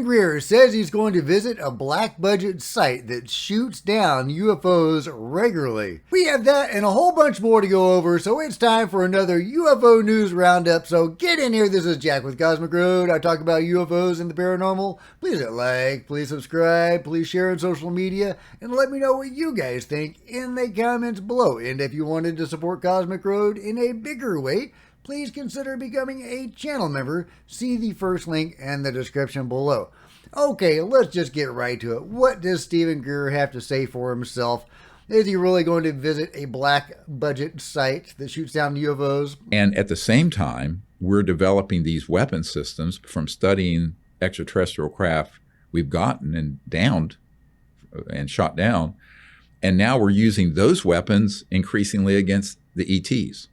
Stephen Greer says he's going to visit a black budget site that shoots down UFOs regularly. We have that and a whole bunch more to go over, so it's time for another UFO news roundup. So get in here. This is Jack with Cosmic Road. I talk about UFOs and the paranormal. Please hit like, please subscribe, please share on social media, and let me know what you guys think in the comments below. And if you wanted to support Cosmic Road in a bigger way, please consider becoming a channel member. See the first link in the description below. Okay, let's just get right to it. What does Stephen Greer have to say for himself? Is he really going to visit a black budget site that shoots down UFOs? And at the same time, we're developing these weapon systems from studying extraterrestrial craft we've gotten and downed and shot down. And now we're using those weapons increasingly against the ETs.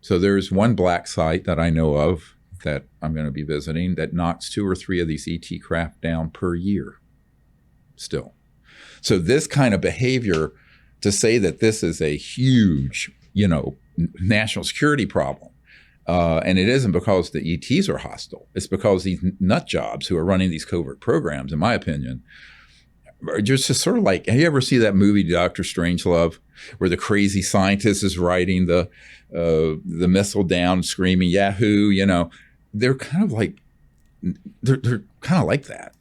So there's one black site that I know of that I'm going to be visiting that knocks 2 or 3 of these ET craft down per year still. So this kind of behavior, to say that this is a huge, national security problem, and it isn't because the ETs are hostile. It's because these nut jobs who are running these covert programs, in my opinion, are just sort of like, have you ever seen that movie, Dr. Strangelove, where the crazy scientist is riding the missile down, screaming Yahoo? They're kind of like that.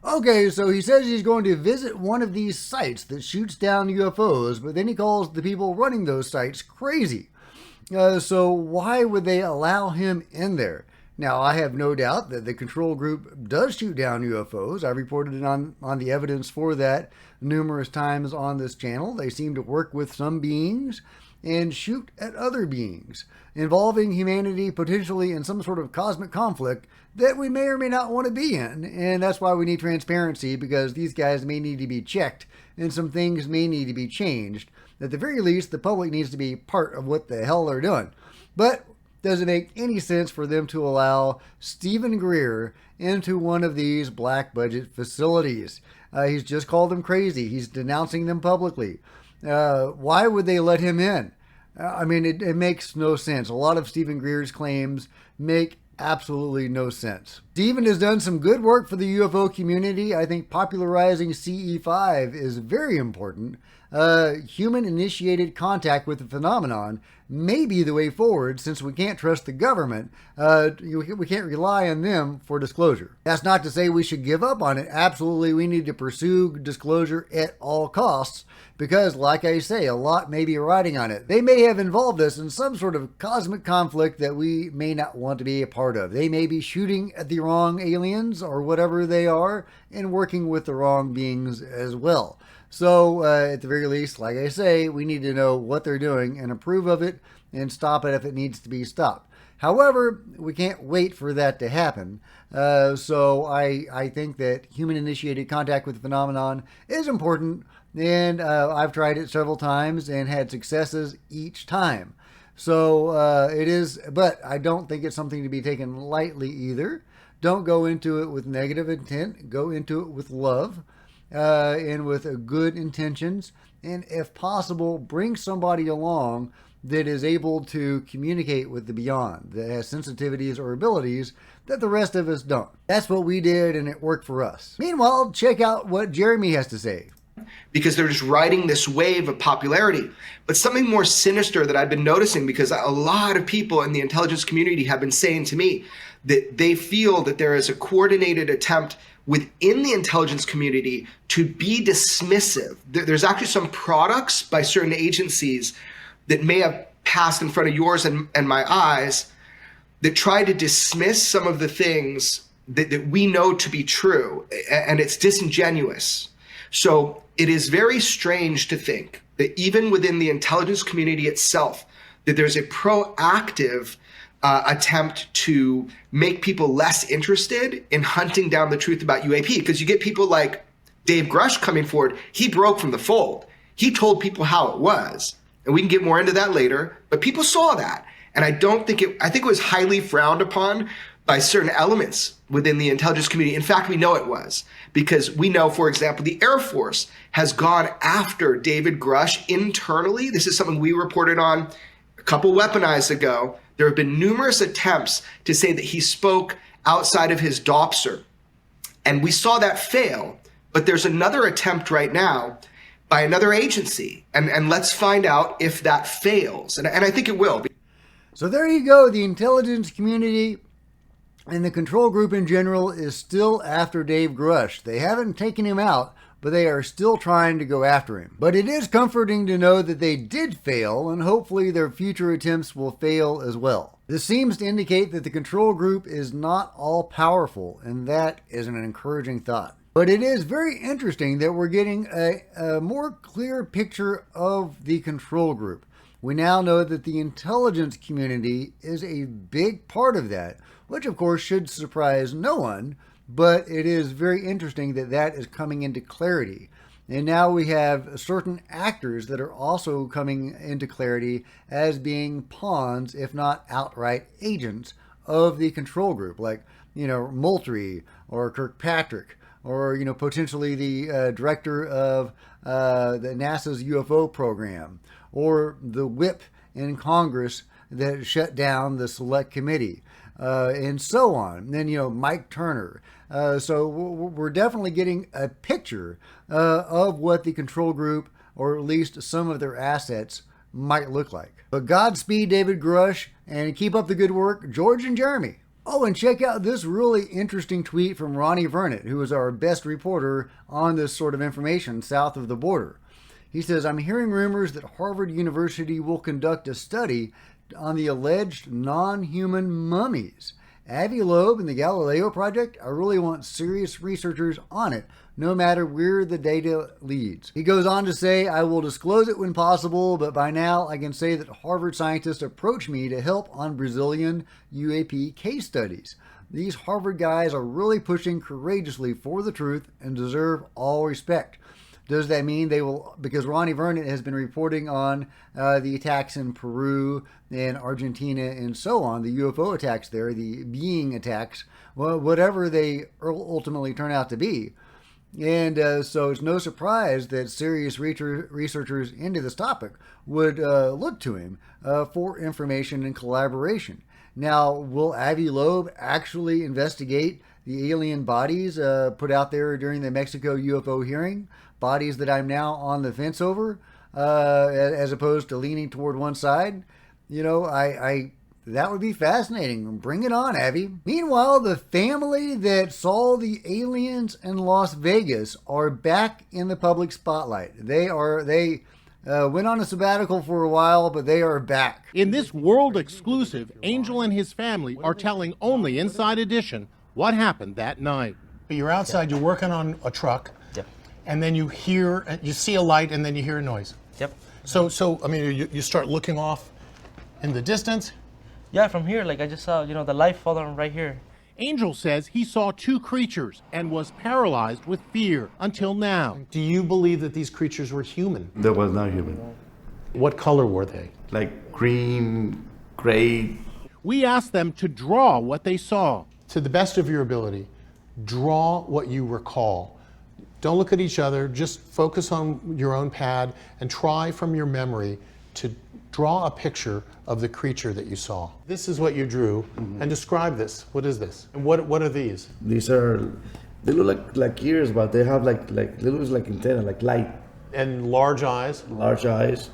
Okay, so he says he's going to visit one of these sites that shoots down UFOs, but then he calls the people running those sites crazy. So why would they allow him in there? Now, I have no doubt that the Control Group does shoot down UFOs. I've reported on the evidence for that numerous times on this channel. They seem to work with some beings and shoot at other beings, involving humanity potentially in some sort of cosmic conflict that we may or may not want to be in. And that's why we need transparency, because these guys may need to be checked and some things may need to be changed. At the very least, the public needs to be part of what the hell they're doing. But does it make any sense for them to allow Stephen Greer into one of these black budget facilities? He's just called them crazy. He's denouncing them publicly. Why would they let him in? It makes no sense. A lot of Stephen Greer's claims make absolutely no sense. Stephen has done some good work for the UFO community. I think popularizing CE5 is very important. Human-initiated contact with the phenomenon may be the way forward, since we can't trust the government. We can't rely on them for disclosure. That's not to say we should give up on it. Absolutely, we need to pursue disclosure at all costs, because, like I say, a lot may be riding on it. They may have involved us in some sort of cosmic conflict that we may not want to be a part of. They may be shooting at the wrong aliens or whatever they are, and working with the wrong beings as well. So, at the very least, like I say, we need to know what they're doing and approve of it and stop it if it needs to be stopped. However, we can't wait for that to happen. So I think that human-initiated contact with the phenomenon is important, and I've tried it several times and had successes each time. So it is, but I don't think it's something to be taken lightly either. Don't go into it with negative intent. Go into it with love. And with good intentions, and if possible, bring somebody along that is able to communicate with the beyond, that has sensitivities or abilities that the rest of us don't. That's what we did, and it worked for us. Meanwhile, check out what Jeremy has to say. Because they're just riding this wave of popularity. But something more sinister that I've been noticing, because a lot of people in the intelligence community have been saying to me that they feel that there is a coordinated attempt within the intelligence community to be dismissive. There's actually some products by certain agencies that may have passed in front of yours and my eyes that try to dismiss some of the things that we know to be true, and it's disingenuous. So it is very strange to think that even within the intelligence community itself, that there's a proactive attempt to make people less interested in hunting down the truth about UAP. Because you get people like Dave Grusch coming forward. He broke from the fold. He told people how it was. And we can get more into that later. But people saw that. And I think it was highly frowned upon by certain elements within the intelligence community. In fact, we know it was. Because we know, for example, the Air Force has gone after David Grusch internally. This is something we reported on a couple weaponized ago. There have been numerous attempts to say that he spoke outside of his DOPSR. And we saw that fail, but there's another attempt right now by another agency. And let's find out if that fails. And I think it will. So there you go. The intelligence community and the control group in general is still after Dave Grusch. They haven't taken him out, but they are still trying to go after him. But it is comforting to know that they did fail, and hopefully their future attempts will fail as well. This seems to indicate that the control group is not all powerful, and that is an encouraging thought. But it is very interesting that we're getting a more clear picture of the control group. We now know that the intelligence community is a big part of that, which of course should surprise no one, but it is very interesting that that is coming into clarity. And now we have certain actors that are also coming into clarity as being pawns, if not outright agents of the control group, like, Moultrie or Kirkpatrick, or, potentially the director of the NASA's UFO program, or the whip in Congress that shut down the select committee, and so on. And then, Mike Turner. So we're definitely getting a picture of what the control group, or at least some of their assets, might look like. But Godspeed, David Grusch, and keep up the good work, George and Jeremy. Oh, and check out this really interesting tweet from Ronnie Vernet, who is our best reporter on this sort of information south of the border. He says, I'm hearing rumors that Harvard University will conduct a study on the alleged non-human mummies. Avi Loeb and the Galileo Project, I really want serious researchers on it, no matter where the data leads. He goes on to say, I will disclose it when possible, but by now I can say that Harvard scientists approached me to help on Brazilian UAP case studies. These Harvard guys are really pushing courageously for the truth and deserve all respect. Does that mean they will, because Ronnie Vernet has been reporting on the attacks in Peru and Argentina and so on, the UFO attacks there, the being attacks, well, whatever they ultimately turn out to be. And so it's no surprise that serious researchers into this topic would look to him for information and collaboration. Now, will Avi Loeb actually investigate the alien bodies put out there during the Mexico UFO hearing? Bodies that I'm now on the fence over, as opposed to leaning toward one side? That would be fascinating. Bring it on, Avi. Meanwhile, the family that saw the aliens in Las Vegas are back in the public spotlight. They went on a sabbatical for a while, but they are back. In this world exclusive, Angel and his family are telling only Inside Edition what happened that night. You're outside, you're working on a truck. Yep. And then you see a light, and then you hear a noise. Yep. So I mean, you start looking off in the distance. Yeah, from here, like I just saw, the light falling right here. Angel says he saw two creatures and was paralyzed with fear until now. Do you believe that these creatures were human? That was not human. What color were they? Like green, gray. We asked them to draw what they saw. To the best of your ability, draw what you recall. Don't look at each other, just focus on your own pad and try from your memory to draw a picture of the creature that you saw. This is what you drew, and describe this. What is this? And what are these? These are, they look like ears, but they have they look like antenna, like light. And large eyes? Large eyes,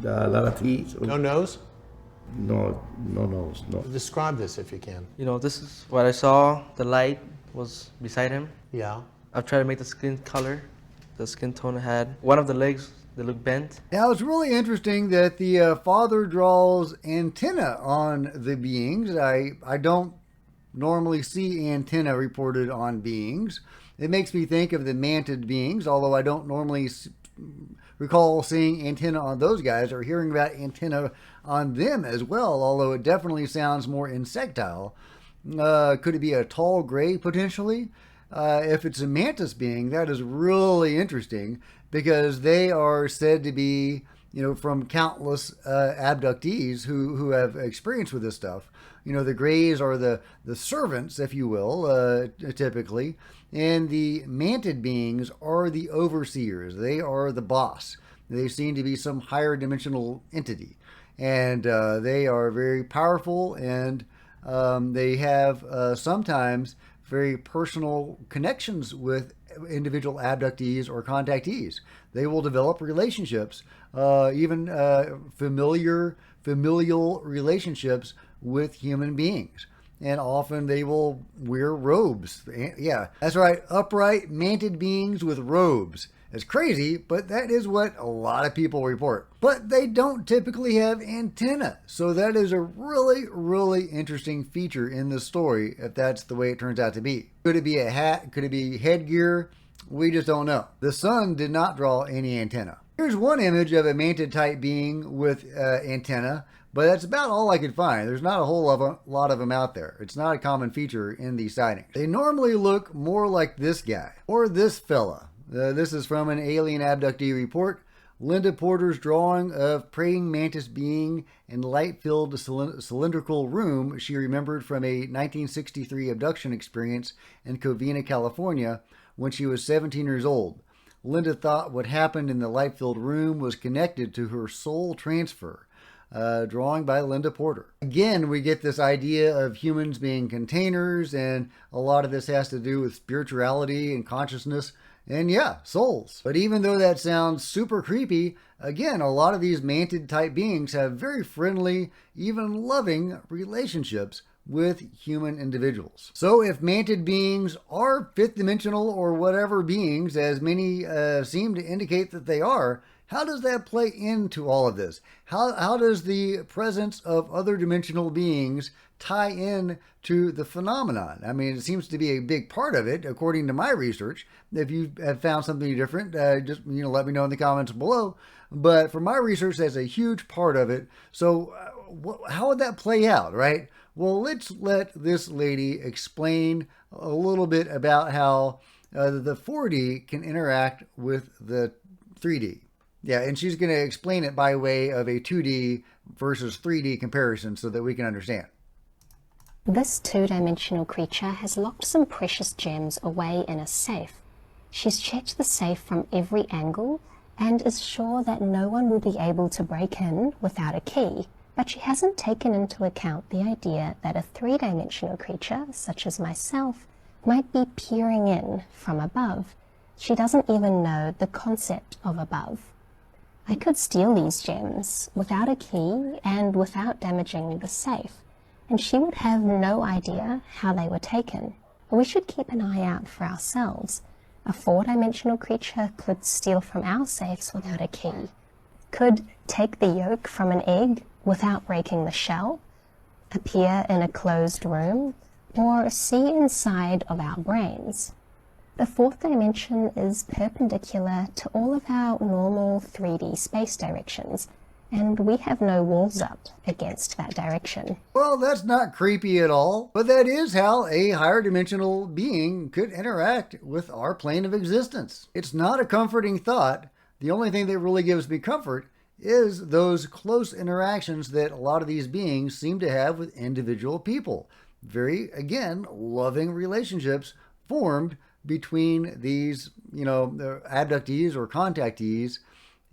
a lot of teeth. No nose? No nose, no. Describe this if you can. This is what I saw. The light was beside him. Yeah. I've tried to make the skin color, the skin tone I had. One of the legs, they look bent. Now, it's really interesting that the father draws antenna on the beings. I don't normally see antenna reported on beings. It makes me think of the mantid beings, although I don't normally recall seeing antenna on those guys or hearing about antenna on them as well, although it definitely sounds more insectile. Could it be a tall gray potentially? If it's a mantis being, that is really interesting because they are said to be, from countless abductees who have experience with this stuff. The grays are the servants, if you will, typically, and the mantid beings are the overseers. They are the boss. They seem to be some higher dimensional entity, and they are very powerful, and they have sometimes very personal connections with individual abductees or contactees. They will develop relationships, even familial relationships with human beings. And often they will wear robes. Yeah, that's right, upright, manted beings with robes. It's crazy, but that is what a lot of people report. But they don't typically have antenna. So that is a really, really interesting feature in the story, if that's the way it turns out to be. Could it be a hat? Could it be headgear? We just don't know. The sun did not draw any antenna. Here's one image of a manted type being with antenna, but that's about all I could find. There's not a whole lot of them out there. It's not a common feature in these sightings. They normally look more like this guy or this fella. This is from an alien abductee report. Linda Porter's drawing of praying mantis being in light-filled cylindrical room she remembered from a 1963 abduction experience in Covina, California, when she was 17 years old. Linda thought what happened in the light-filled room was connected to her soul transfer. Drawing by Linda Porter. Again, we get this idea of humans being containers, and a lot of this has to do with spirituality and consciousness. And yeah, souls. But even though that sounds super creepy, again, a lot of these manted type beings have very friendly, even loving relationships with human individuals. So if manted beings are fifth dimensional or whatever beings, as many seem to indicate that they are, how does that play into all of this? How does the presence of other dimensional beings tie in to the phenomenon? I mean, it seems to be a big part of it, according to my research. If you have found something different, just let me know in the comments below. But for my research, that's a huge part of it. So how would that play out, right? Well, let's let this lady explain a little bit about how the 4D can interact with the 3D. Yeah, and she's going to explain it by way of a 2D versus 3D comparison so that we can understand. This two-dimensional creature has locked some precious gems away in a safe. She's checked the safe from every angle and is sure that no one will be able to break in without a key. But she hasn't taken into account the idea that a three-dimensional creature, such as myself, might be peering in from above. She doesn't even know the concept of above. I could steal these gems without a key and without damaging the safe, and she would have no idea how they were taken. But we should keep an eye out for ourselves. A four-dimensional creature could steal from our safes without a key, could take the yolk from an egg without breaking the shell, appear in a closed room, or see inside of our brains. The fourth dimension is perpendicular to all of our normal 3D space directions, and we have no walls up against that direction. Well, that's not creepy at all, but that is how a higher dimensional being could interact with our plane of existence. It's not a comforting thought. The only thing that really gives me comfort is those close interactions that a lot of these beings seem to have with individual people. Very, again, loving relationships formed between these, the abductees or contactees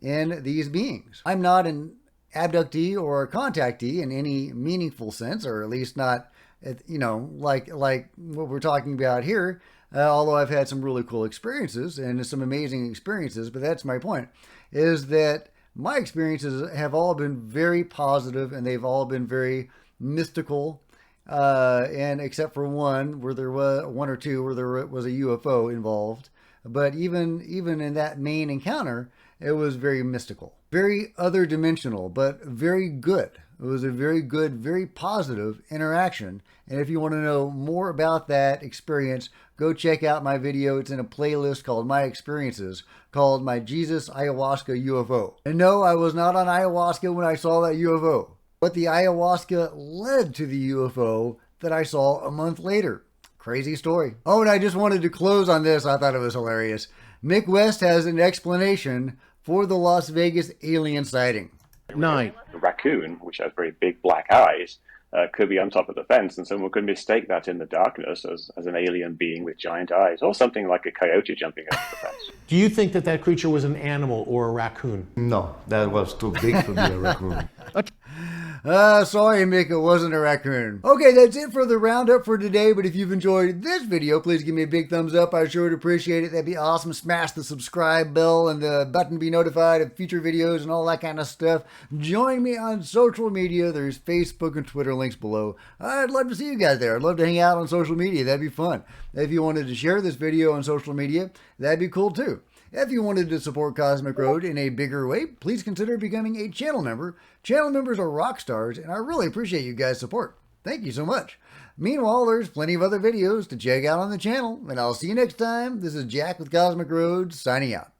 and these beings. I'm not an abductee or a contactee in any meaningful sense, or at least not, like what we're talking about here, although I've had some really cool experiences and some amazing experiences, but that's my point, is that my experiences have all been very positive and they've all been very mystical. And except for one where there was one or two where there was a UFO involved, but even in that main encounter, it was very mystical, very other dimensional, but very good. It was a very good, very positive interaction. And if you want to know more about that experience, go check out my video. It's in a playlist called My Experiences, called My Jesus Ayahuasca UFO. And no, I was not on ayahuasca when I saw that UFO. But the ayahuasca led to the UFO that I saw a month later. Crazy story. Oh, and I just wanted to close on this. I thought it was hilarious. Mick West has an explanation for the Las Vegas alien sighting. 9. The raccoon, which has very big black eyes, could be on top of the fence, and someone could mistake that in the darkness as an alien being with giant eyes, or something like a coyote jumping over the fence. Do you think that creature was an animal or a raccoon? No, that was too big to be a raccoon. Sorry, Mick, it wasn't a raccoon. Okay, that's it for the roundup for today, but if you've enjoyed this video, please give me a big thumbs up. I sure would appreciate it. That'd be awesome. Smash the subscribe bell and the button to be notified of future videos and all that kind of stuff. Join me on social media. There's Facebook and Twitter links below. I'd love to see you guys there. I'd love to hang out on social media. That'd be fun. If you wanted to share this video on social media, that'd be cool too. If you wanted to support Cosmic Road in a bigger way, please consider becoming a channel member. Channel members are rock stars, and I really appreciate you guys' support. Thank you so much. Meanwhile, there's plenty of other videos to check out on the channel, and I'll see you next time. This is Jack with Cosmic Road, signing out.